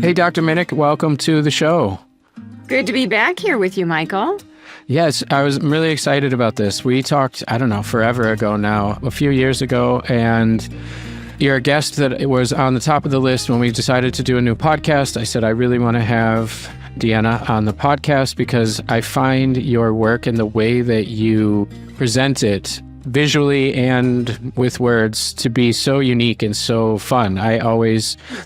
Hey, Dr. Minich, welcome to the show. Good to be back here with you, Michael. Yes, I was really excited about this. We talked, forever ago now, a few years ago, and you're a guest that was on the top of the list when we decided to do a new podcast. I said, I really want to have Deanna on the podcast because I find your work and the way that you present it visually and with words to be so unique and so fun.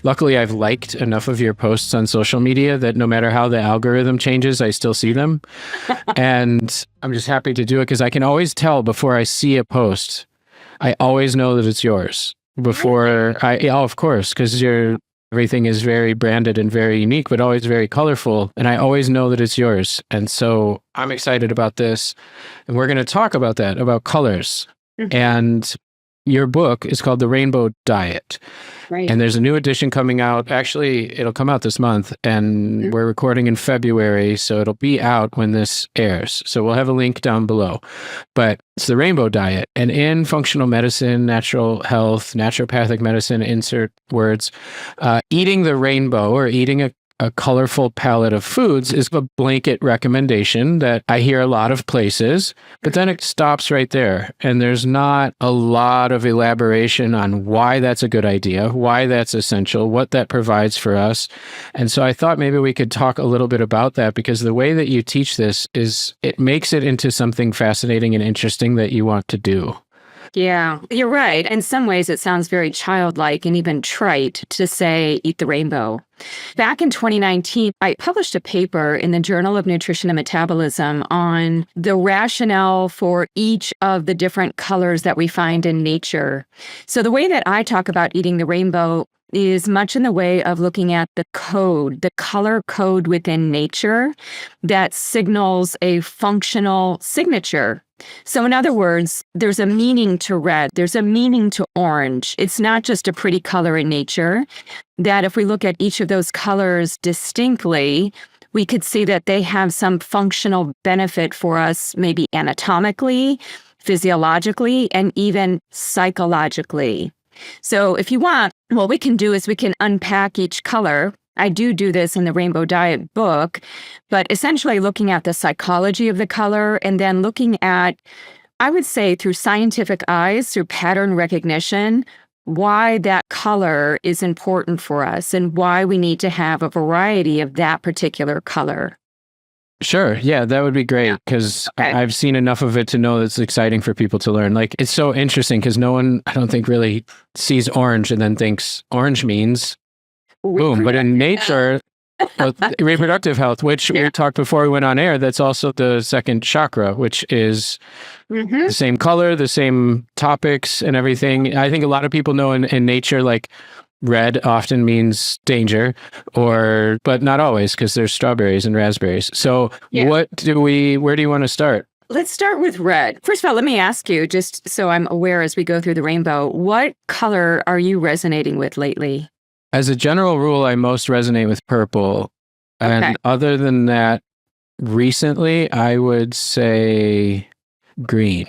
Luckily, I've liked enough of your posts on social media that no matter how the algorithm changes, I still see them. And I'm just happy to do it because I can always tell before I see a post. I always know that it's yours of course, because everything is very branded and very unique, but always very colorful. And I always know that it's yours. And so I'm excited about this. And we're going to talk about that, about colors. Mm-hmm. And your book is called The Rainbow Diet. Right. And there's a new edition coming out. Actually, it'll come out this month. And we're recording in February. So it'll be out when this airs. So we'll have a link down below. But it's the Rainbow Diet. And in functional medicine, natural health, naturopathic medicine, insert words, eating the rainbow or eating a colorful palette of foods is a blanket recommendation that I hear a lot of places, but then it stops right there. And there's not a lot of elaboration on why that's a good idea, why that's essential, what that provides for us. And so I thought maybe we could talk a little bit about that because the way that you teach this it makes it into something fascinating and interesting that you want to do. Yeah, you're right. In some ways, it sounds very childlike and even trite to say, eat the rainbow. Back in 2019, I published a paper in the Journal of Nutrition and Metabolism on the rationale for each of the different colors that we find in nature. So the way that I talk about eating the rainbow is much in the way of looking at the color code within nature that signals a functional signature. So in other words, there's a meaning to red, there's a meaning to orange. It's not just a pretty color in nature, that if we look at each of those colors distinctly, we could see that they have some functional benefit for us, maybe anatomically, physiologically, and even psychologically. So if you want, what we can do is we can unpack each color. I do this in the Rainbow Diet book, but essentially looking at the psychology of the color and then looking at, I would say through scientific eyes, through pattern recognition, why that color is important for us and why we need to have a variety of that particular color. Sure. Yeah, that would be great because I've seen enough of it to know it's exciting for people to learn. Like, it's so interesting because no one, I don't think, really sees orange and then thinks orange means boom. But in nature, reproductive health, which we talked before we went on air, that's also the second chakra, which is the same color, the same topics and everything. I think a lot of people know in nature, like, red often means danger, but not always because there's strawberries and raspberries. So where do you want to start? Let's start with red. First of all, let me ask you, just so I'm aware as we go through the rainbow, what color are you resonating with lately? As a general rule, I most resonate with purple. And other than that, recently, I would say green.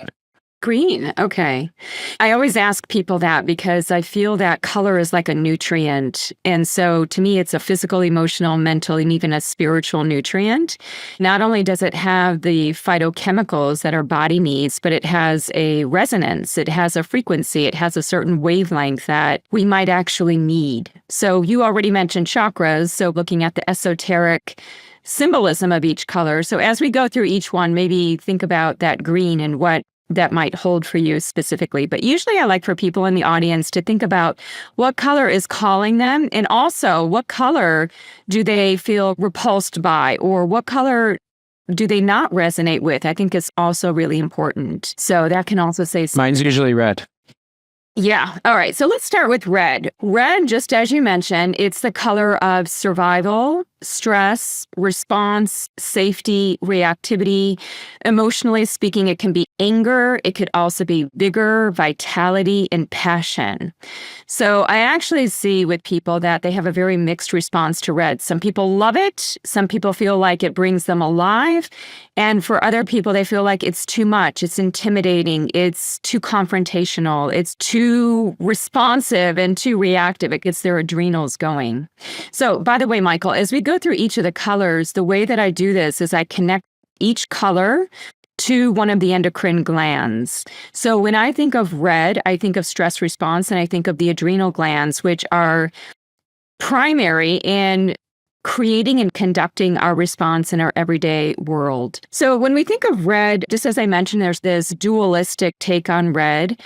Green. Okay. I always ask people that because I feel that color is like a nutrient. And so to me, it's a physical, emotional, mental, and even a spiritual nutrient. Not only does it have the phytochemicals that our body needs, but it has a resonance. It has a frequency. It has a certain wavelength that we might actually need. So you already mentioned chakras. So looking at the esoteric symbolism of each color. So as we go through each one, maybe think about that green and what that might hold for you specifically. But usually I like for people in the audience to think about what color is calling them and also what color do they feel repulsed by or what color do they not resonate with? I think is also really important. So that can also say something. Mine's usually red. Yeah. All right. So let's start with red. Red, just as you mentioned, it's the color of survival, stress, response, safety, reactivity. Emotionally speaking, it can be anger. It could also be vigor, vitality, and passion. So I actually see with people that they have a very mixed response to red. Some people love it. Some people feel like it brings them alive. And for other people, they feel like it's too much. It's intimidating. It's too confrontational. It's too responsive and too reactive. It gets their adrenals going. So, by the way, Michael, as we go through each of the colors, the way that I do this is I connect each color to one of the endocrine glands. So when I think of red, I think of stress response, and I think of the adrenal glands, which are primary in creating and conducting our response in our everyday world. So when we think of red, just as I mentioned, there's this dualistic take on red.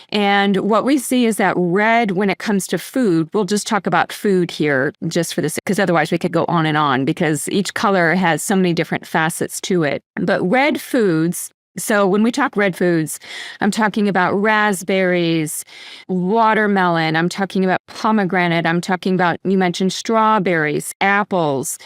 And what we see is that red, when it comes to food, we'll just talk about food here just for this, because otherwise we could go on, because each color has so many different facets to it. But red foods, so when we talk red foods, I'm talking about raspberries, watermelon, I'm talking about pomegranate, I'm talking about, you mentioned strawberries, apples.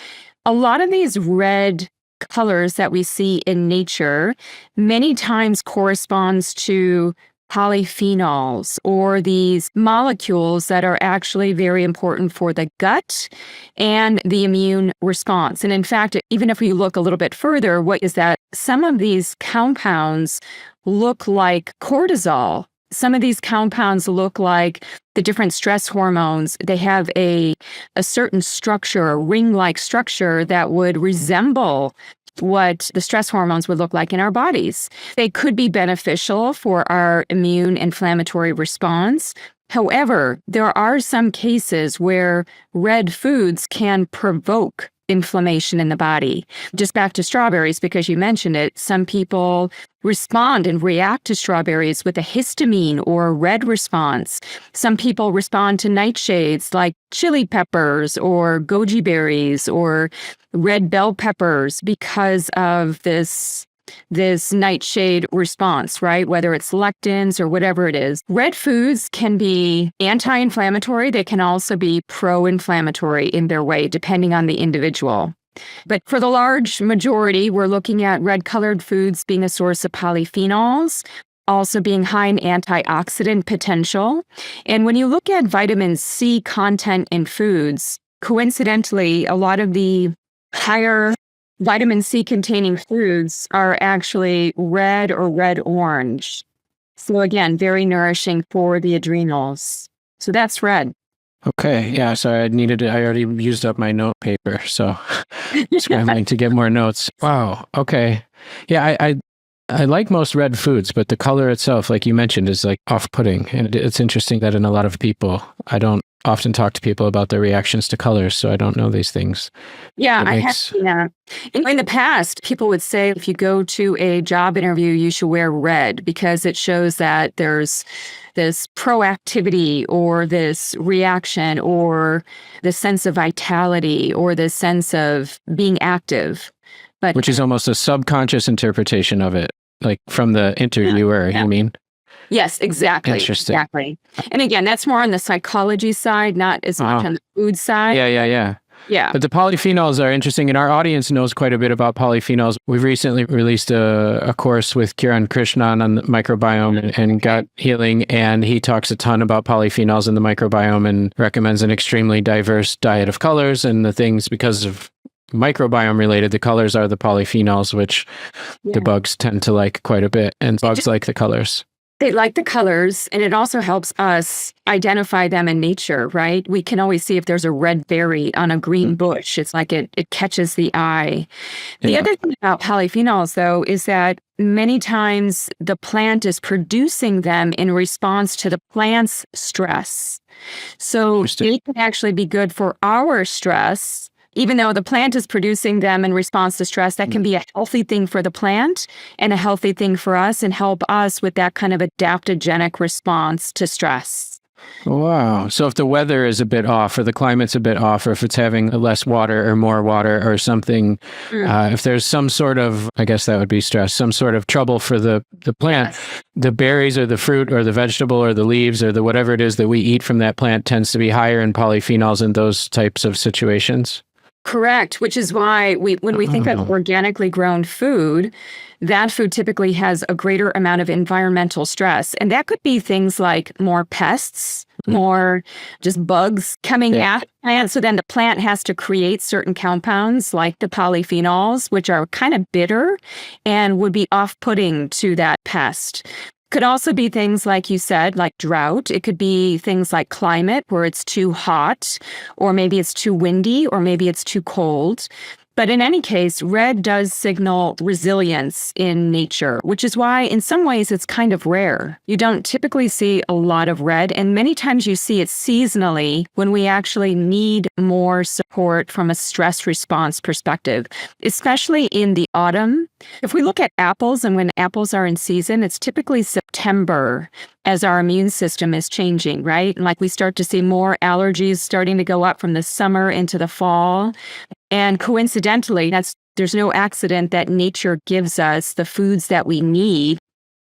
A lot of these red colors that we see in nature many times corresponds to polyphenols, or these molecules that are actually very important for the gut and the immune response. And in fact, even if we look a little bit further, what is that? Some of these compounds look like cortisol. Some of these compounds look like the different stress hormones. They have a certain structure, a ring-like structure that would resemble what the stress hormones would look like in our bodies. They could be beneficial for our immune inflammatory response. However, there are some cases where red foods can provoke inflammation in the body. Just back to strawberries, because you mentioned it, some people respond and react to strawberries with a histamine or a red response. Some people respond to nightshades like chili peppers or goji berries or red bell peppers because of this nightshade response, right? Whether it's lectins or whatever it is. Red foods can be anti-inflammatory. They can also be pro-inflammatory in their way, depending on the individual. But for the large majority, we're looking at red-colored foods being a source of polyphenols, also being high in antioxidant potential. And when you look at vitamin C content in foods, coincidentally, a lot of the higher vitamin C containing foods are actually red or red-orange. So again, very nourishing for the adrenals. So that's red. Okay. Yeah. Sorry, I already used up my note paper. So scrambling to get more notes. Wow. Okay. Yeah. I like most red foods, but the color itself, like you mentioned, is like off-putting. And it's interesting that in a lot of people, I don't often talk to people about their reactions to colors, so I don't know these things. Yeah, I have seen that. In the past, people would say if you go to a job interview, you should wear red because it shows that there's this proactivity or this reaction or the sense of vitality or the sense of being active. But which is almost a subconscious interpretation of it, like from the interviewer, you mean? Yes, exactly. Interesting. Exactly. And again, that's more on the psychology side, not as much on the food side. Yeah. But the polyphenols are interesting, and our audience knows quite a bit about polyphenols. We've recently released a course with Kiran Krishnan on the microbiome and gut healing, and he talks a ton about polyphenols in the microbiome and recommends an extremely diverse diet of colors and the things because of microbiome related. The colors are the polyphenols, which the bugs tend to like quite a bit, and bugs like the colors. They like the colors, and it also helps us identify them in nature, right? We can always see if there's a red berry on a green bush. It's like it catches the eye. The other thing about polyphenols, though, is that many times the plant is producing them in response to the plant's stress. So they can actually be good for our stress. Even though the plant is producing them in response to stress, that can be a healthy thing for the plant and a healthy thing for us and help us with that kind of adaptogenic response to stress. Wow. So if the weather is a bit off or the climate's a bit off or if it's having less water or more water or something, if there's some sort of, I guess that would be stress, some sort of trouble for the plant, the berries or the fruit or the vegetable or the leaves or the whatever it is that we eat from that plant tends to be higher in polyphenols in those types of situations. Correct, which is why when we think of organically grown food, that food typically has a greater amount of environmental stress. And that could be things like more pests, more just bugs coming at the plant. So then the plant has to create certain compounds like the polyphenols, which are kind of bitter and would be off-putting to that pest. Could also be things like you said, like drought. It could be things like climate where it's too hot, or maybe it's too windy, or maybe it's too cold. But in any case, red does signal resilience in nature, which is why in some ways it's kind of rare. You don't typically see a lot of red, and many times you see it seasonally when we actually need more support from a stress response perspective, especially in the autumn. If we look at apples and when apples are in season, it's typically September as our immune system is changing, right? And like we start to see more allergies starting to go up from the summer into the fall. And coincidentally, there's no accident that nature gives us the foods that we need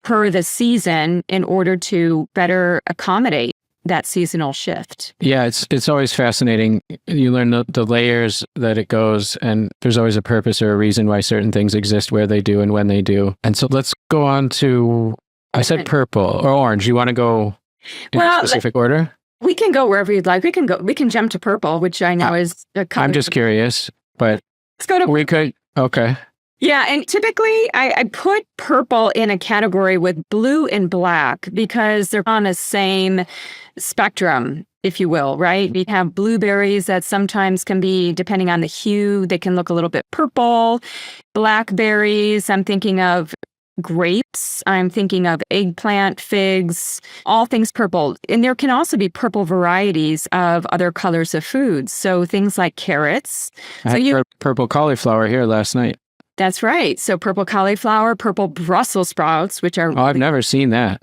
per the season in order to better accommodate that seasonal shift. Yeah, it's always fascinating. You learn the layers that it goes, and there's always a purpose or a reason why certain things exist where they do and when they do. And so let's go on to, I said purple or orange. You want to go in a specific order? We can go wherever you'd like. We can jump to purple, which I know is a color. I'm just curious, but let's go to we could. Okay. Yeah, and typically I put purple in a category with blue and black because they're on the same spectrum, if you will, right? We have blueberries that sometimes can be, depending on the hue, they can look a little bit purple. Blackberries, I'm thinking of grapes, I'm thinking of eggplant, figs, all things purple. And there can also be purple varieties of other colors of foods. So things like carrots. I had purple cauliflower here last night. That's right. So purple cauliflower, purple Brussels sprouts, which are... Oh, I've never seen that.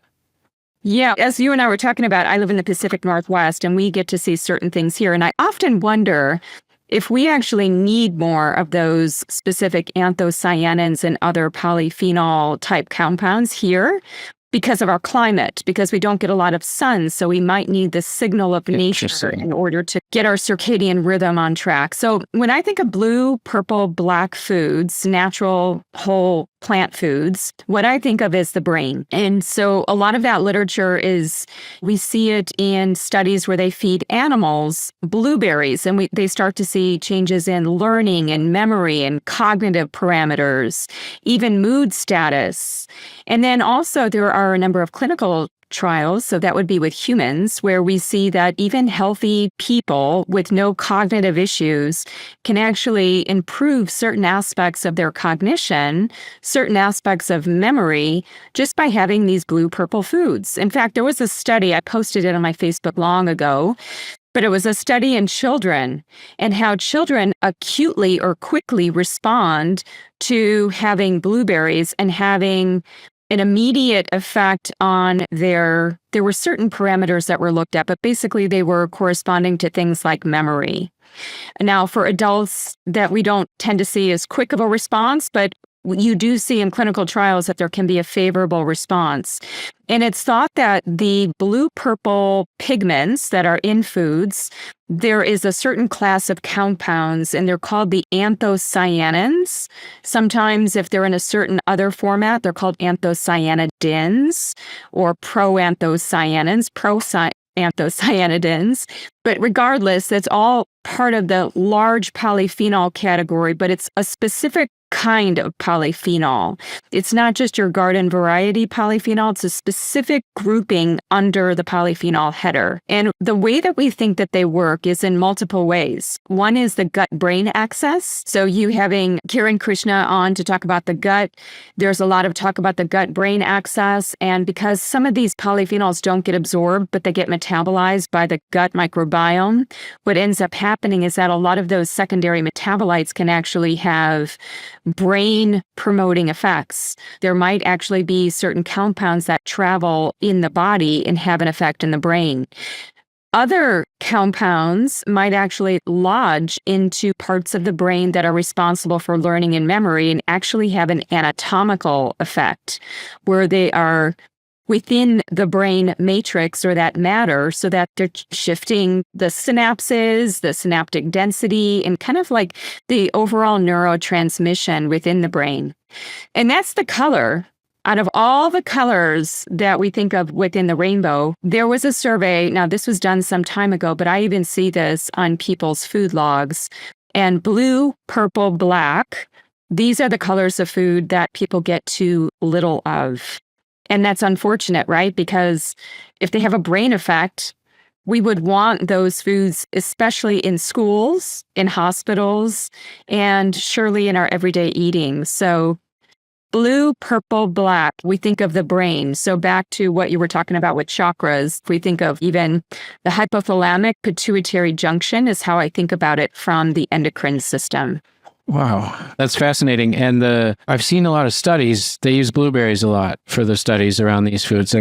Yeah. As you and I were talking about, I live in the Pacific Northwest and we get to see certain things here. And I often wonder if we actually need more of those specific anthocyanins and other polyphenol type compounds here because of our climate, because we don't get a lot of sun. So we might need the signal of nature in order to get our circadian rhythm on track. So when I think of blue, purple, black foods, natural whole plant foods, what I think of is the brain. And so a lot of that literature we see it in studies where they feed animals blueberries and they start to see changes in learning and memory and cognitive parameters, even mood status. And then also there are a number of clinical trials, so that would be with humans, where we see that even healthy people with no cognitive issues can actually improve certain aspects of their cognition, certain aspects of memory, just by having these blue-purple foods. In fact, there was a study, I posted it on my Facebook long ago, but it was a study in children and how children acutely or quickly respond to having blueberries and having an immediate effect on there were certain parameters that were looked at, but basically they were corresponding to things like memory. Now, for adults, that we don't tend to see as quick of a response, but you do see in clinical trials that there can be a favorable response. And it's thought that the blue-purple pigments that are in foods, there is a certain class of compounds, and they're called the anthocyanins. Sometimes if they're in a certain other format, they're called anthocyanidins or pro-anthocyanins, anthocyanidins. But regardless, that's all part of the large polyphenol category, but it's a specific kind of polyphenol. It's not just your garden variety polyphenol, it's a specific grouping under the polyphenol header. And the way that we think that they work is in multiple ways. One is the gut-brain axis. So you having Kiran Krishna on to talk about the gut, there's a lot of talk about the gut-brain axis. And because some of these polyphenols don't get absorbed, but they get metabolized by the gut microbiome, what ends up happening is that a lot of those secondary metabolites can actually have brain promoting effects. There might actually be certain compounds that travel in the body and have an effect in the brain. Other compounds might actually lodge into parts of the brain that are responsible for learning and memory and actually have an anatomical effect where they are within the brain matrix or that matter so that they're shifting the synapses, the synaptic density, and kind of like the overall neurotransmission within the brain. And that's the color. Out of all the colors that we think of within the rainbow, there was a survey. Now, this was done some time ago, but I even see this on people's food logs. And blue, purple, black, these are the colors of food that people get too little of. And that's unfortunate, right? Because if they have a brain effect, we would want those foods, especially in schools, in hospitals, and surely in our everyday eating. So blue, purple, black, we think of the brain. So back to what you were talking about with chakras, we think of even the hypothalamic pituitary junction is how I think about it from the endocrine system. Wow, that's fascinating. And I've seen a lot of studies. They use blueberries a lot for the studies around these foods.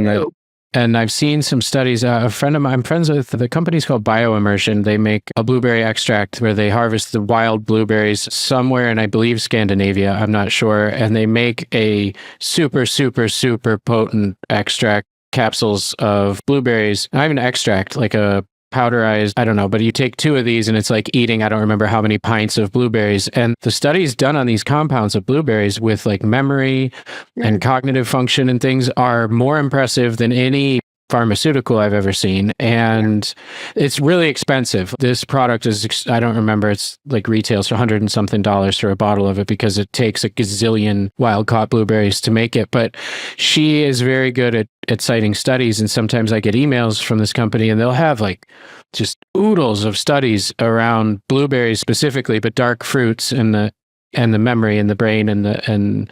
And I've seen some studies. A friend of mine, I'm friends with, the company's called Bioimmersion. They make a blueberry extract where they harvest the wild blueberries somewhere in, I believe, Scandinavia. I'm not sure. And they make a super, super, super potent extract, capsules of blueberries. Not even extract, like a powderized, I don't know, but you take 2 of these and it's like eating, I don't remember how many pints of blueberries. And the studies done on these compounds of blueberries with like memory and cognitive function and things are more impressive than any pharmaceutical I've ever seen. And it's really expensive. This product is, I don't remember, it's like retails for $100 and something for a bottle of it because it takes a gazillion wild caught blueberries to make it. But she is very good at citing studies. And sometimes I get emails from this company and they'll have like just oodles of studies around blueberries specifically, but dark fruits and the memory in the brain and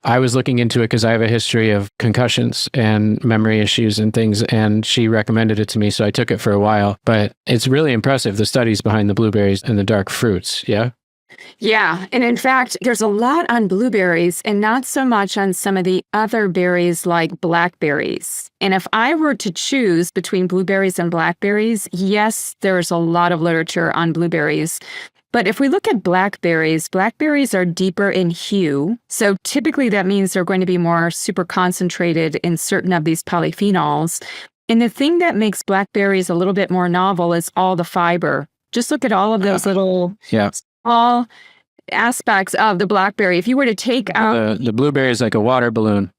I was looking into it because I have a history of concussions and memory issues and things, and she recommended it to me, so I took it for a while. But it's really impressive, the studies behind the blueberries and the dark fruits. Yeah. Yeah. And in fact, there's a lot on blueberries and not so much on some of the other berries like blackberries. And if I were to choose between blueberries and blackberries, yes, there's a lot of literature on blueberries. But if we look at blackberries, blackberries are deeper in hue. So typically that means they're going to be more super concentrated in certain of these polyphenols. And the thing that makes blackberries a little bit more novel is all the fiber. Just look at all of those little small aspects of the blackberry. If you were to take out... The blueberry is like a water balloon.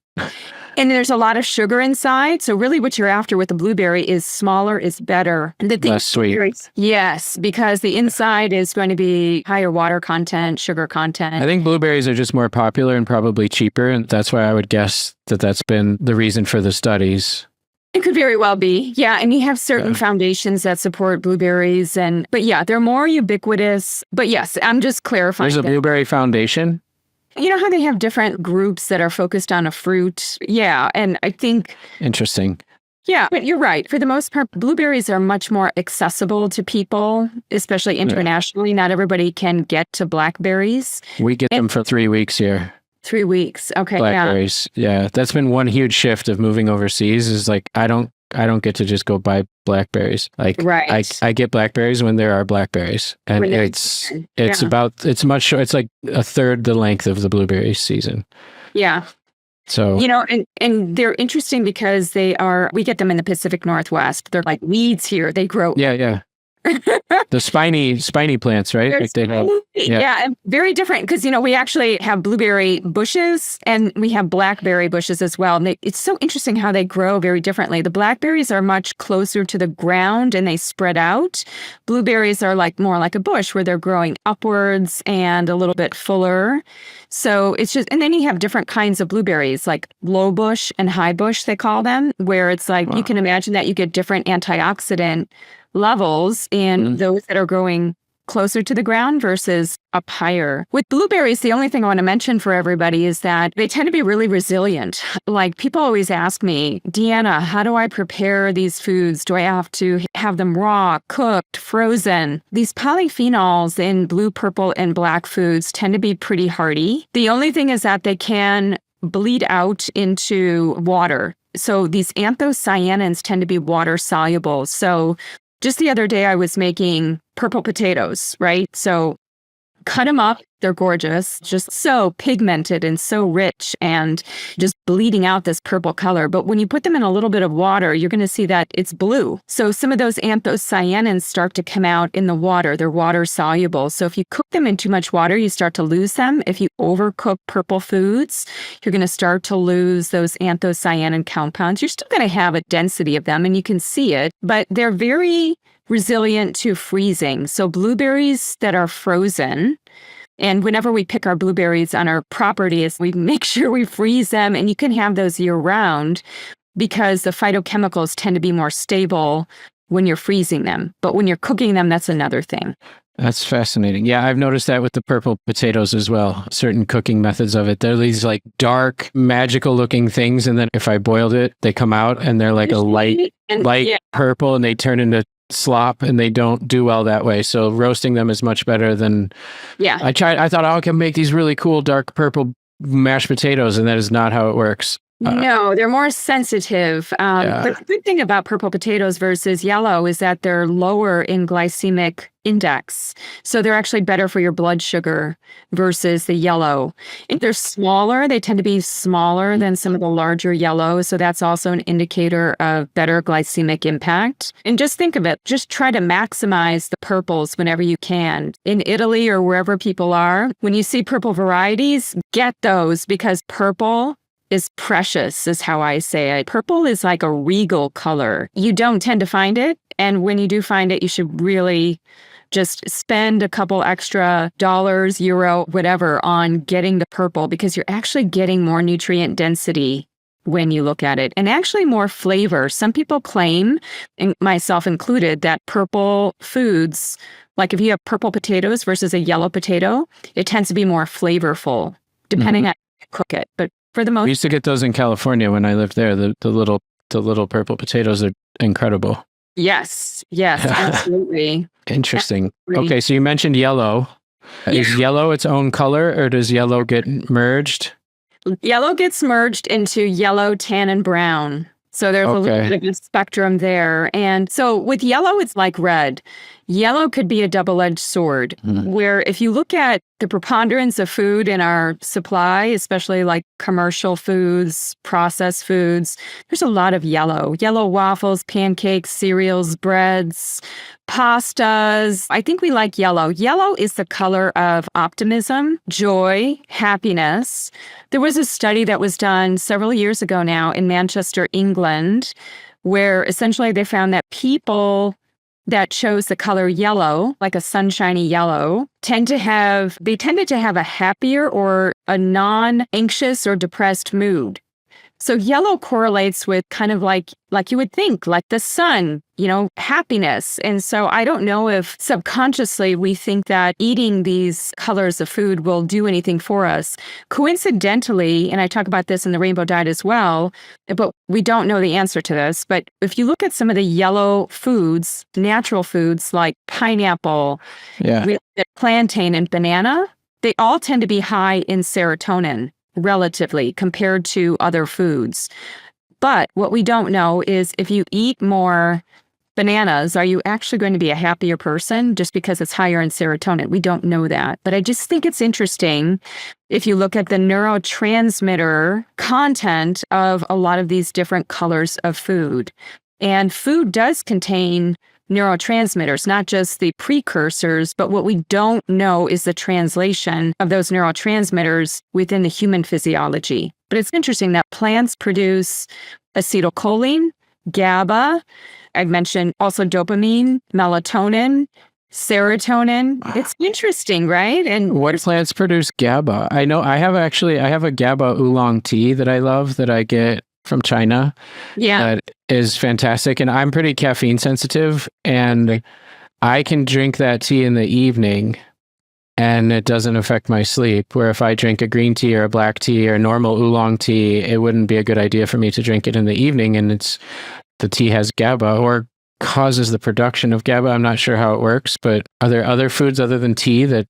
And there's a lot of sugar inside. So really what you're after with the blueberry is smaller is better. Less sweet. Yes, because the inside is going to be higher water content, sugar content. I think blueberries are just more popular and probably cheaper. And that's why I would guess that that's been the reason for the studies. It could very well be. Yeah. And you have certain foundations that support blueberries. But yeah, they're more ubiquitous. But yes, I'm just clarifying. There's a blueberry foundation? You know how they have different groups that are focused on a fruit? Yeah. And I think... Interesting. Yeah, but you're right. For the most part, blueberries are much more accessible to people, especially internationally. Not everybody can get to blackberries. We get them for 3 weeks here. 3 weeks. Okay. Blackberries. Yeah. That's been one huge shift of moving overseas is like, I don't get to just go buy blackberries. Like I get blackberries when there are blackberries. And it's like a third the length of the blueberry season. Yeah. So, and they're interesting because we get them in the Pacific Northwest. They're like weeds here. They grow. Yeah. The spiny plants, right? Like they have, and very different because, we actually have blueberry bushes and we have blackberry bushes as well. And it's so interesting how they grow very differently. The blackberries are much closer to the ground and they spread out. Blueberries are more like a bush where they're growing upwards and a little bit fuller. So it's just, and then you have different kinds of blueberries, like low bush and high bush, they call them, where it's like, you can imagine that you get different antioxidant levels in those that are growing closer to the ground versus up higher. With blueberries, the only thing I want to mention for everybody is that they tend to be really resilient. Like people always ask me, Deanna, how do I prepare these foods? Do I have to have them raw, cooked, frozen? These polyphenols in blue, purple, and black foods tend to be pretty hardy. The only thing is that they can bleed out into water. So these anthocyanins tend to be water soluble. So just the other day, I was making purple potatoes, right? So Cut them up. They're gorgeous, just so pigmented and so rich and just bleeding out this purple color. But when you put them in a little bit of water, you're going to see that it's blue. So some of those anthocyanins start to come out in the water. They're water soluble. So if you cook them in too much water, you start to lose them. If you overcook purple foods, you're going to start to lose those anthocyanin compounds. You're still going to have a density of them and you can see it, but they're very resilient to freezing. So blueberries that are frozen, and whenever we pick our blueberries on our properties, we make sure we freeze them, and you can have those year round because the phytochemicals tend to be more stable when you're freezing them. But when you're cooking them, that's another thing. That's fascinating. Yeah, I've noticed that with the purple potatoes as well. Certain cooking methods of it. They're these like dark, magical looking things. And then if I boiled it, they come out and they're like a light purple, and they turn into slop, and they don't do well that way. So roasting them is much better than I thought, I can make these really cool dark purple mashed potatoes, and that is not how it works. No, they're more sensitive. But the good thing about purple potatoes versus yellow is that they're lower in glycemic index. So they're actually better for your blood sugar versus the yellow. If they're smaller, they tend to be smaller than some of the larger yellows. So that's also an indicator of better glycemic impact. And just think of it, just try to maximize the purples whenever you can. In Italy or wherever people are, when you see purple varieties, get those, because purple is precious, is how I say it. Purple is like a regal color. You don't tend to find it. And when you do find it, you should really just spend a couple extra dollars, euro, whatever, on getting the purple, because you're actually getting more nutrient density when you look at it, and actually more flavor. Some people claim, and myself included, that purple foods, like if you have purple potatoes versus a yellow potato, it tends to be more flavorful, depending on how you cook it. But for the most, we used to get those in California when I lived there. The little purple potatoes are incredible. Yes, absolutely. Interesting. Okay, so you mentioned yellow. Yeah. Is yellow its own color, or does yellow get merged? Yellow gets merged into yellow, tan, and brown. So there's a little bit of a spectrum there. And so with yellow, it's like red. Yellow could be a double-edged sword, where if you look at the preponderance of food in our supply, especially like commercial foods, processed foods, there's a lot of yellow. Yellow waffles, pancakes, cereals, breads, pastas. I think we like yellow. Yellow is the color of optimism, joy, happiness. There was a study that was done several years ago now in Manchester, England, where essentially they found that people that chose the color yellow, like a sunshiny yellow, tended to have a happier or a non-anxious or depressed mood. So yellow correlates with kind of like you would think, like the sun, happiness. And so I don't know if subconsciously we think that eating these colors of food will do anything for us. Coincidentally, and I talk about this in the Rainbow Diet as well, but we don't know the answer to this. But if you look at some of the yellow foods, natural foods like pineapple, plantain, and banana, they all tend to be high in serotonin, relatively, compared to other foods. But what we don't know is if you eat more bananas, are you actually going to be a happier person just because it's higher in serotonin? We don't know that. But I just think it's interesting if you look at the neurotransmitter content of a lot of these different colors of food. And food does contain neurotransmitters, not just the precursors, but what we don't know is the translation of those neurotransmitters within the human physiology. But it's interesting that plants produce acetylcholine, GABA. I've mentioned also dopamine, melatonin, serotonin. It's interesting, right? And what plants produce GABA? I know I have a GABA oolong tea that I love that I get from China. Yeah. That is fantastic. And I'm pretty caffeine sensitive, and I can drink that tea in the evening and it doesn't affect my sleep. Where if I drink a green tea or a black tea or normal oolong tea, it wouldn't be a good idea for me to drink it in the evening. And the tea has GABA or causes the production of GABA. I'm not sure how it works, but are there other foods other than tea that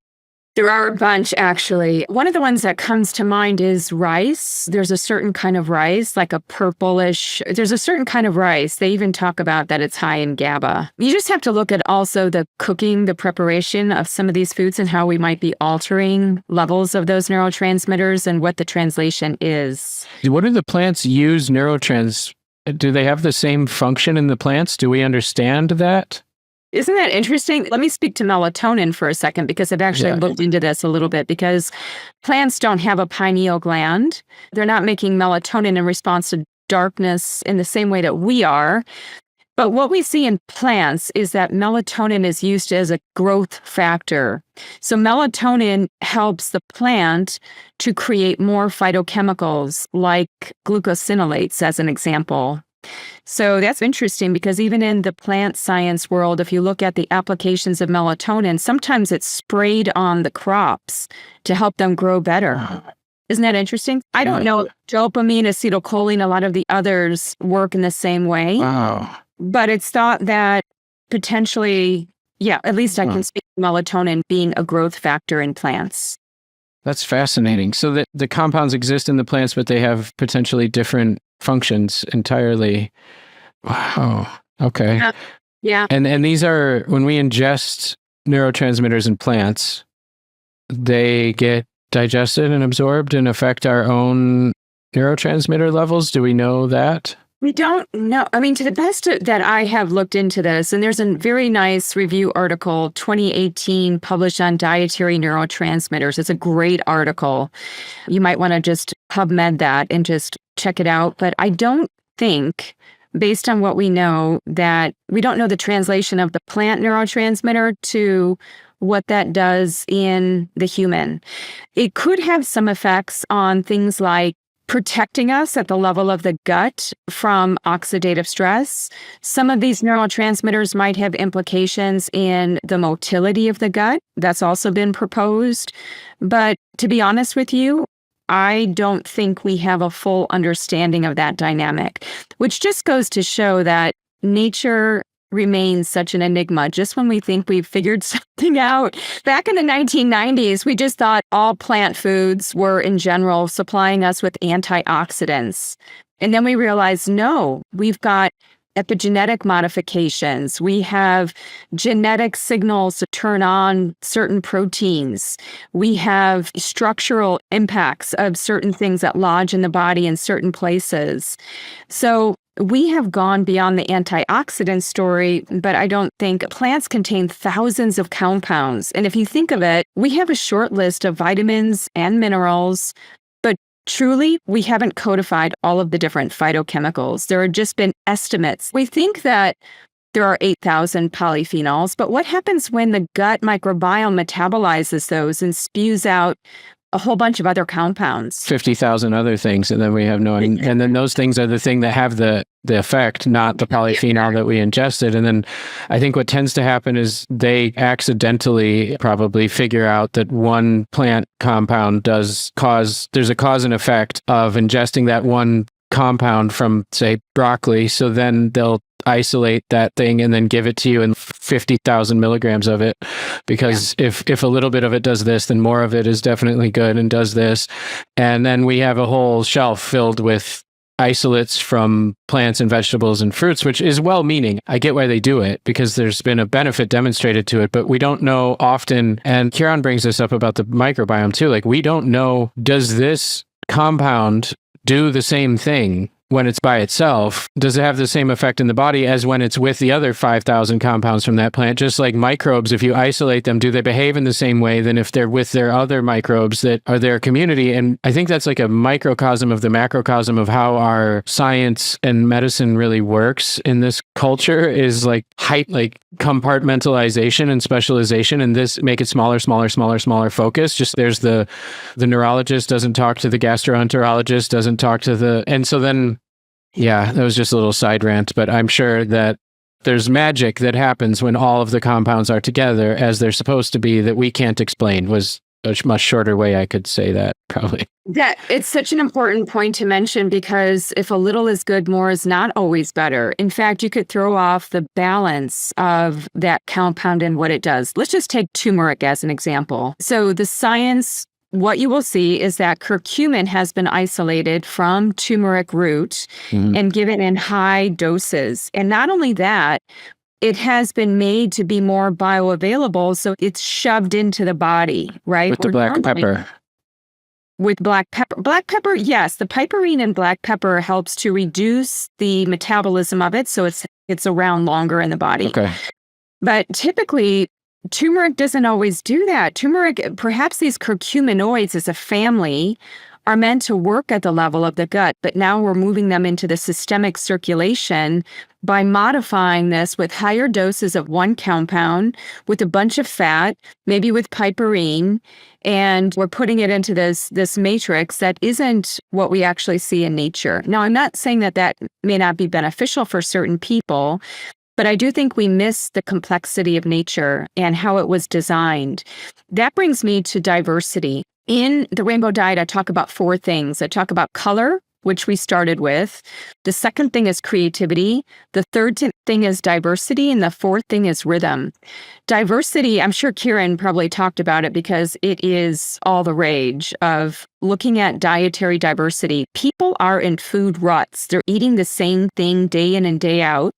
There are a bunch, actually. One of the ones that comes to mind is rice. There's a certain kind of rice, like a purplish, there's a certain kind of rice. They even talk about that it's high in GABA. You just have to look at also the cooking, the preparation of some of these foods and how we might be altering levels of those neurotransmitters and what the translation is. What do the plants use neurotrans? Do they have the same function in the plants? Do we understand that? Isn't that interesting? Let me speak to melatonin for a second, because I've actually looked into this a little bit, because plants don't have a pineal gland. They're not making melatonin in response to darkness in the same way that we are. But what we see in plants is that melatonin is used as a growth factor. So melatonin helps the plant to create more phytochemicals like glucosinolates, as an example. So that's interesting, because even in the plant science world, if you look at the applications of melatonin, sometimes it's sprayed on the crops to help them grow better. Isn't that interesting? I don't know if dopamine, acetylcholine, a lot of the others work in the same way. Wow. But it's thought that potentially, at least I can speak to melatonin being a growth factor in plants. That's fascinating. So the compounds exist in the plants, but they have potentially different functions entirely. Wow. Okay. Yeah. And these are, when we ingest neurotransmitters in plants, they get digested and absorbed and affect our own neurotransmitter levels. Do we know that? We don't know. I mean, to the best that I have looked into this, and there's a very nice review article, 2018, published on dietary neurotransmitters. It's a great article. You might want to just PubMed that and just check it out. But I don't think, based on what we know, that we don't know the translation of the plant neurotransmitter to what that does in the human. It could have some effects on things like protecting us at the level of the gut from oxidative stress. Some of these neurotransmitters might have implications in the motility of the gut. That's also been proposed. But to be honest with you, I don't think we have a full understanding of that dynamic, which just goes to show that nature remains such an enigma. Just when we think we've figured something out. Back in the 1990s, we just thought all plant foods were, in general, supplying us with antioxidants. And then we realized, no, we've got epigenetic modifications. We have genetic signals to turn on certain proteins. We have structural impacts of certain things that lodge in the body in certain places. So we have gone beyond the antioxidant story, but I don't think plants contain thousands of compounds. And if you think of it, we have a short list of vitamins and minerals, but truly, we haven't codified all of the different phytochemicals. There have just been estimates. We think that there are 8,000 polyphenols, but what happens when the gut microbiome metabolizes those and spews out a whole bunch of other compounds? 50,000 other things, and then we have and then those things are the thing that have the effect, not the polyphenol that we ingested. And then I think what tends to happen is they accidentally probably figure out that one plant compound there's a cause and effect of ingesting that one compound from, say, broccoli. So then they'll isolate that thing and then give it to you in 50,000 milligrams of it. Because if a little bit of it does this, then more of it is definitely good and does this. And then we have a whole shelf filled with isolates from plants and vegetables and fruits, which is well-meaning. I get why they do it, because there's been a benefit demonstrated to it, but we don't know often. And Kieran brings this up about the microbiome too. Like, we don't know, does this compound do the same thing when it's by itself? Does it have the same effect in the body as when it's with the other 5,000 compounds from that plant? Just like microbes, if you isolate them, do they behave in the same way than if they're with their other microbes that are their community? And I think that's like a microcosm of the macrocosm of how our science and medicine really works in this culture, is like compartmentalization and specialization, and this make it smaller focus. Just there's the neurologist doesn't talk to the gastroenterologist, doesn't talk to and so then that was just a little side rant, but I'm sure that there's magic that happens when all of the compounds are together as they're supposed to be that we can't explain, was a much shorter way I could say that, probably. That it's such an important point to mention, because if a little is good, more is not always better. In fact, you could throw off the balance of that compound and what it does. Let's just take turmeric as an example. So the science, what you will see is that curcumin has been isolated from turmeric root and given in high doses. And not only that, it has been made to be more bioavailable, so it's shoved into the body, right? With the black pepper. With black pepper. Black pepper, yes. The piperine in black pepper helps to reduce the metabolism of it, so it's around longer in the body. Okay. But typically, turmeric doesn't always do that. Turmeric, perhaps these curcuminoids as a family, are meant to work at the level of the gut, but now we're moving them into the systemic circulation by modifying this with higher doses of one compound, with a bunch of fat, maybe with piperine, and we're putting it into this matrix that isn't what we actually see in nature. Now, I'm not saying that may not be beneficial for certain people, but I do think we miss the complexity of nature and how it was designed. That brings me to diversity. In the Rainbow Diet, I talk about 4 things. I talk about color, which we started with. The second thing is creativity. The third thing is diversity. And the fourth thing is rhythm. Diversity, I'm sure Kieran probably talked about it because it is all the rage of looking at dietary diversity. People are in food ruts. They're eating the same thing day in and day out.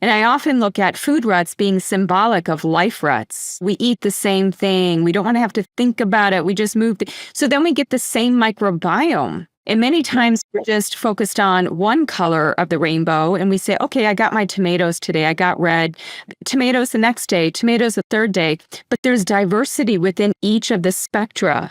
And I often look at food ruts being symbolic of life ruts. We eat the same thing. We don't want to have to think about it. We just move. So then we get the same microbiome. And many times we're just focused on one color of the rainbow and we say, okay, I got my tomatoes today. I got red. Tomatoes the next day, tomatoes the third day. But there's diversity within each of the spectra.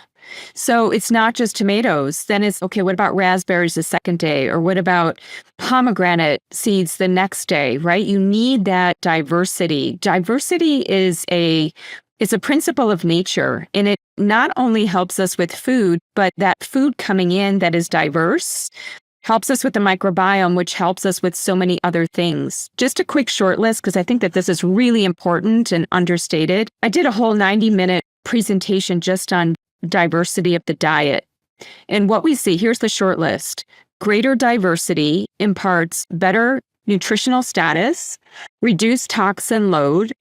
So it's not just tomatoes. Then it's, okay, what about raspberries the second day? Or what about pomegranate seeds the next day, right? You need that diversity. Diversity is it's a principle of nature, and it not only helps us with food, but that food coming in that is diverse helps us with the microbiome, which helps us with so many other things. Just a quick short list, because I think that this is really important and understated. I did a whole 90-minute presentation just on diversity of the diet. And what we see, here's the short list. Greater diversity imparts better nutritional status, reduced toxin load,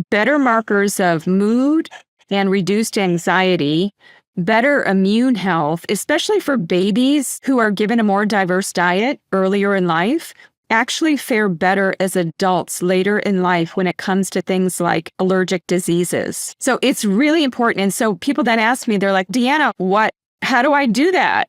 better markers of mood and reduced anxiety, better immune health, especially for babies who are given a more diverse diet earlier in life, actually fare better as adults later in life when it comes to things like allergic diseases. So it's really important. And so people then ask me, they're like, Deanna, how do I do that?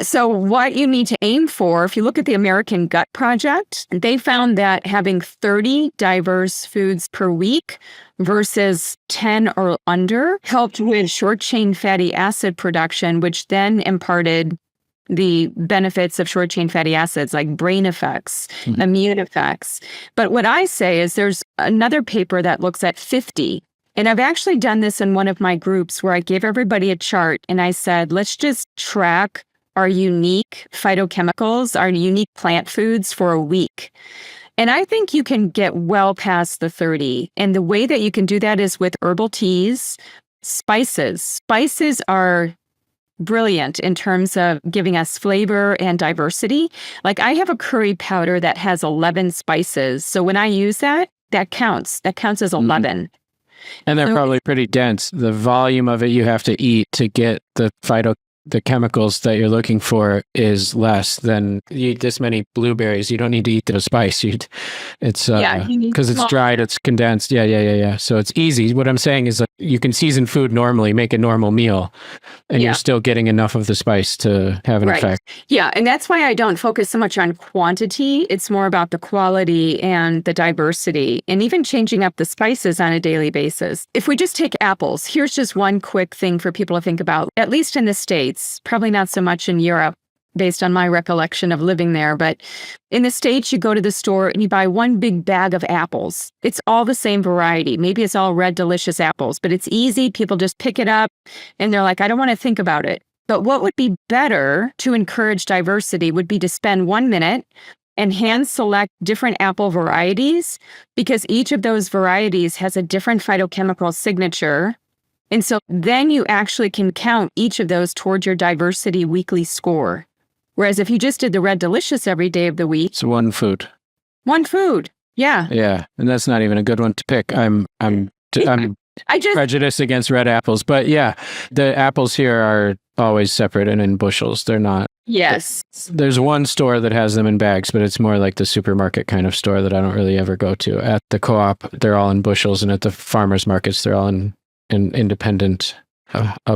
So what you need to aim for, if you look at the American Gut Project, they found that having 30 diverse foods per week versus 10 or under helped with short-chain fatty acid production, which then imparted the benefits of short-chain fatty acids like brain effects, immune effects. But what I say is there's another paper that looks at 50. And I've actually done this in one of my groups where I gave everybody a chart and I said, let's just track our unique phytochemicals, our unique plant foods for a week. And I think you can get well past the 30. And the way that you can do that is with herbal teas, spices. Spices are brilliant in terms of giving us flavor and diversity. Like I have a curry powder that has 11 spices. So when I use that counts. That counts as 11. And they're probably pretty dense. The volume of it you have to eat to get the chemicals that you're looking for is less than you eat this many blueberries. You don't need to eat the spice. It's because it's dried, it's condensed. Yeah. So it's easy. What I'm saying is you can season food normally, make a normal meal, and you're still getting enough of the spice to have an effect. Yeah, and that's why I don't focus so much on quantity. It's more about the quality and the diversity, and even changing up the spices on a daily basis. If we just take apples, here's just one quick thing for people to think about, at least in the States. Probably not so much in Europe, based on my recollection of living there. But in the States, you go to the store and you buy one big bag of apples. It's all the same variety. Maybe it's all red, delicious apples, but it's easy. People just pick it up and they're like, I don't want to think about it. But what would be better to encourage diversity would be to spend 1 minute and hand select different apple varieties, because each of those varieties has a different phytochemical signature And so then you actually can count each of those towards your diversity weekly score. Whereas if you just did the Red Delicious every day of the week. It's one food. One food. Yeah. Yeah. And that's not even a good one to pick. I'm prejudiced against red apples. But yeah, the apples here are always separate and in bushels. They're not. Yes. There's one store that has them in bags, but it's more like the supermarket kind of store that I don't really ever go to. At the co-op, they're all in bushels. And at the farmers markets, they're all in independent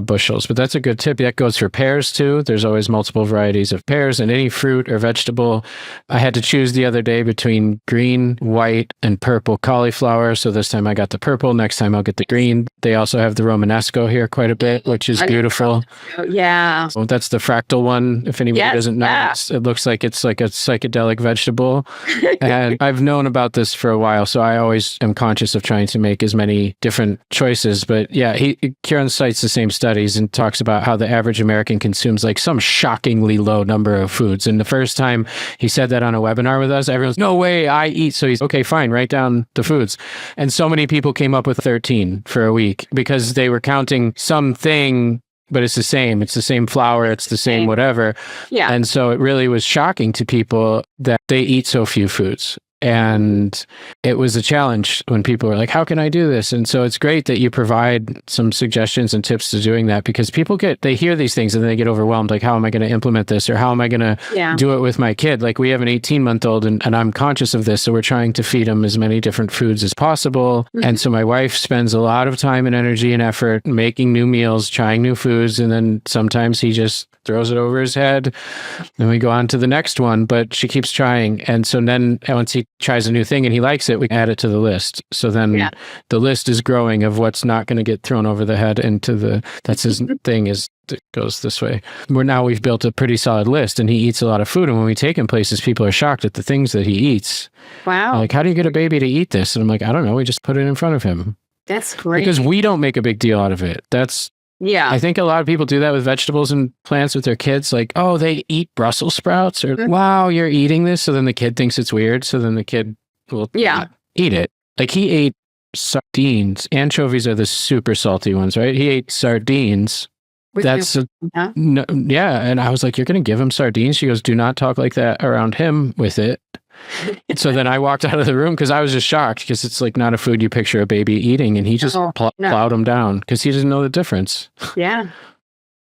bushels. But that's a good tip. That goes for pears too. There's always multiple varieties of pears, and any fruit or vegetable. I had to choose the other day between green, white, and purple cauliflower. So this time I got the purple. Next time I'll get the green. They also have the Romanesco here quite a bit, which is beautiful. Yeah. So that's the fractal one. If anybody doesn't know, it looks like it's like a psychedelic vegetable. And I've known about this for a while, so I always am conscious of trying to make as many different choices. But yeah, Kieran cites the same studies and talks about how the average American consumes like some shockingly low number of foods. And the first time he said that on a webinar with us, everyone's, no way, I eat. So he's, okay, fine, write down the foods. And so many people came up with 13 for a week because they were counting something, but it's the same. It's the same flour. It's the same whatever. Yeah. And so it really was shocking to people that they eat so few foods. And it was a challenge when people were like, how can I do this? And so it's great that you provide some suggestions and tips to doing that, because people they hear these things and they get overwhelmed. Like, how am I going to implement this? Or how am I going to do it with my kid? Like, we have an 18-month-old and I'm conscious of this. So we're trying to feed him as many different foods as possible. Mm-hmm. And so my wife spends a lot of time and energy and effort making new meals, trying new foods. And then sometimes he just throws it over his head and we go on to the next one, but she keeps trying. And so then once he tries a new thing and he likes it, we add it to the list. So then the list is growing of what's not going to get thrown over the head into that's his thing, is it goes this way. We've built a pretty solid list, and he eats a lot of food. And when we take him places, people are shocked at the things that he eats. Wow. Like, how do you get a baby to eat this? And I'm like, I don't know. We just put it in front of him. That's great. Because we don't make a big deal out of it. I think a lot of people do that with vegetables and plants with their kids. Like, oh, they eat Brussels sprouts, or wow, you're eating this. So then the kid thinks it's weird. So then the kid will eat it. Like, he ate sardines. Anchovies are the super salty ones, right? He ate sardines. And I was like, you're going to give him sardines? She goes, do not talk like that around him with it. So then I walked out of the room because I was just shocked, because it's like not a food you picture a baby eating, and he just plowed him down because he doesn't know the difference. Yeah.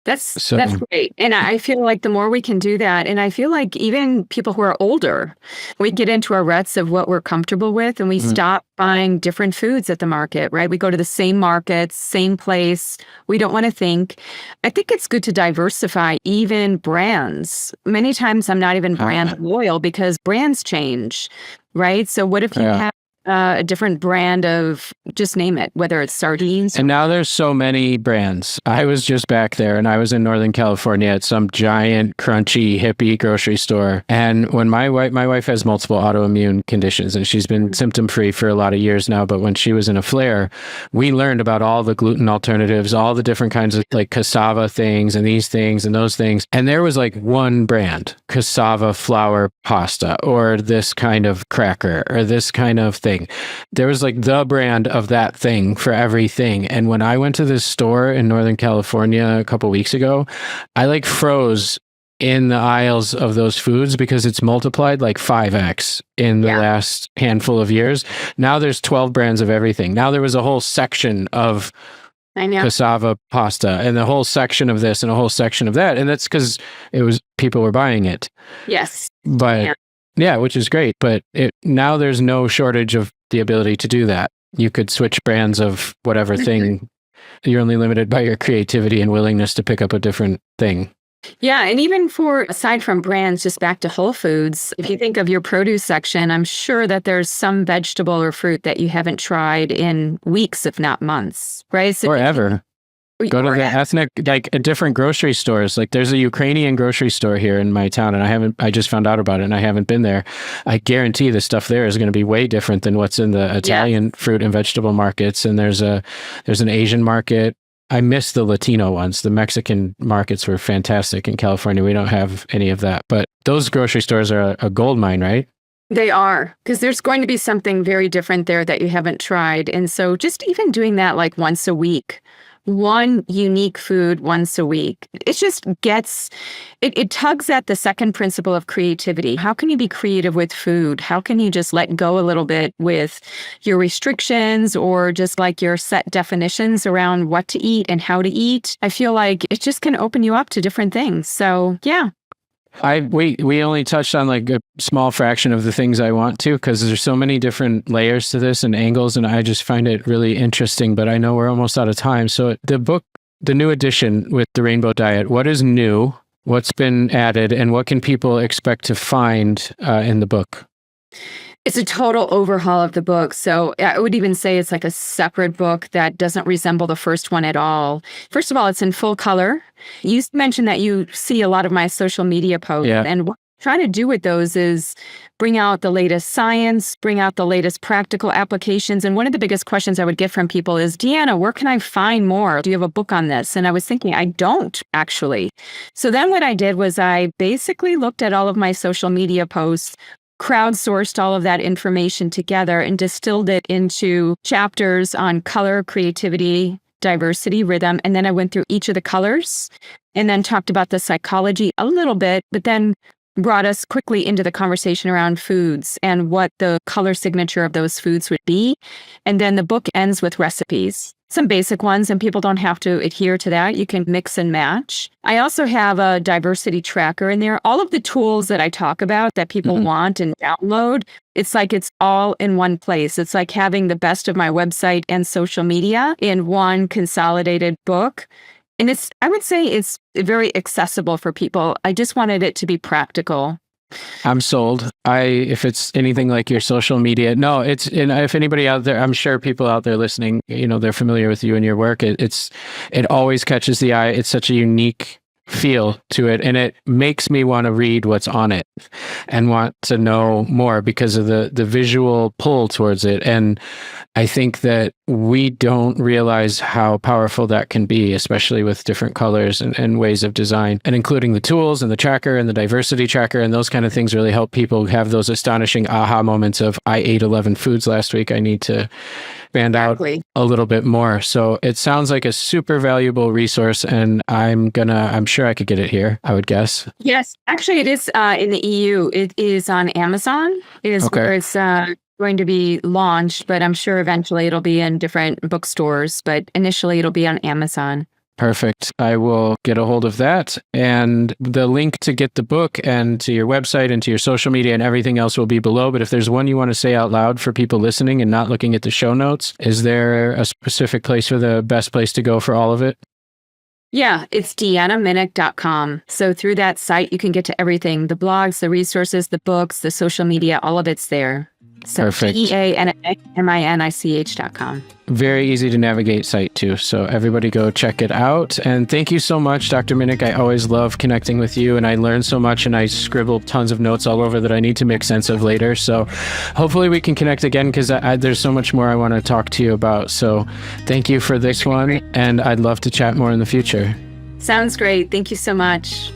That's great. And I feel like the more we can do that, and I feel like even people who are older, we get into our ruts of what we're comfortable with, and we stop buying different foods at the market, right? We go to the same markets, same place. We don't want to think. I think it's good to diversify even brands. Many times I'm not even brand loyal because brands change, right? So what if you have a different brand of, just name it, whether it's sardines. And now there's so many brands. I was just back there, and I was in Northern California at some giant, crunchy, hippie grocery store. And when my wife has multiple autoimmune conditions, and she's been symptom-free for a lot of years now, but when she was in a flare, we learned about all the gluten alternatives, all the different kinds of like cassava things and these things and those things. And there was like one brand, cassava flour pasta, or this kind of cracker, or this kind of thing. There was like the brand of that thing for everything. And when I went to this store in Northern California a couple weeks ago, I like froze in the aisles of those foods because it's multiplied like 5x in the last handful of years. Now there's 12 brands of everything. Now there was a whole section of cassava pasta and a whole section of this and a whole section of that. And that's because people were buying it. Yes. But yeah, which is great. But now there's no shortage of the ability to do that. You could switch brands of whatever thing. You're only limited by your creativity and willingness to pick up a different thing. Yeah. And even aside from brands, just back to Whole Foods, if you think of your produce section, I'm sure that there's some vegetable or fruit that you haven't tried in weeks, if not months, right? So or ever. Go to the ethnic, like different grocery stores. Like there's a Ukrainian grocery store here in my town, and I just found out about it and I haven't been there. I guarantee the stuff there is going to be way different than what's in the Italian fruit and vegetable markets. And there's an Asian market. I miss the Latino ones. The Mexican markets were fantastic in California. We don't have any of that, but those grocery stores are a gold mine, right? They are, because there's going to be something very different there that you haven't tried. And so just even doing that like once a week, one unique food once a week. It just gets, it tugs at the second principle of creativity. How can you be creative with food? How can you just let go a little bit with your restrictions or just like your set definitions around what to eat and how to eat? I feel like it just can open you up to different things. So yeah. We only touched on like a small fraction of the things I want to, because there's so many different layers to this and angles, and I just find it really interesting, but I know we're almost out of time. So the book, the new edition with the Rainbow Diet, what is new, what's been added, and what can people expect to find in the book? It's a total overhaul of the book. So I would even say it's like a separate book that doesn't resemble the first one at all. First of all, it's in full color. You mentioned that you see a lot of my social media posts. Yeah. And what I'm trying to do with those is bring out the latest science, bring out the latest practical applications. And one of the biggest questions I would get from people is, Deanna, where can I find more? Do you have a book on this? And I was thinking, I don't actually. So then what I did was I basically looked at all of my social media posts, crowdsourced all of that information together and distilled it into chapters on color, creativity, diversity, rhythm. And then I went through each of the colors and then talked about the psychology a little bit, but then brought us quickly into the conversation around foods and what the color signature of those foods would be. And then the book ends with recipes, some basic ones, and people don't have to adhere to that. You can mix and match. I also have a diversity tracker in there. All of the tools that I talk about that people want and download, it's like it's all in one place. It's like having the best of my website and social media in one consolidated book. And I would say it's very accessible for people. I just wanted it to be practical. I'm sold. If it's anything like your social media, no, and if anybody out there, I'm sure people out there listening, they're familiar with you and your work. It always catches the eye. It's such a unique feel to it, and it makes me want to read what's on it and want to know more because of the visual pull towards it. And I think that we don't realize how powerful that can be, especially with different colors and ways of design, and including the tools and the tracker and the diversity tracker and those kind of things really help people have those astonishing aha moments of, I ate 11 foods last week. I need to expand out a little bit more. So it sounds like a super valuable resource, and I'm sure I could get it here, I would guess. Yes, actually it is in the EU. It is on Amazon. It is where it's going to be launched, but I'm sure eventually it'll be in different bookstores, but initially it'll be on Amazon. Perfect. I will get a hold of that. And the link to get the book and to your website and to your social media and everything else will be below. But if there's one you want to say out loud for people listening and not looking at the show notes, is there a specific place for the best place to go for all of it? Yeah, it's deannaminich.com. So through that site, you can get to everything, the blogs, the resources, the books, the social media, all of it's there. So Perfect. deannaminich.com. Very easy to navigate site too. So everybody go check it out. And thank you so much, Dr. Minich. I always love connecting with you, and I learn so much, and I scribble tons of notes all over that I need to make sense of later. So hopefully we can connect again, because there's so much more I want to talk to you about. So thank you for this one, and I'd love to chat more in the future. Sounds great. Thank you so much.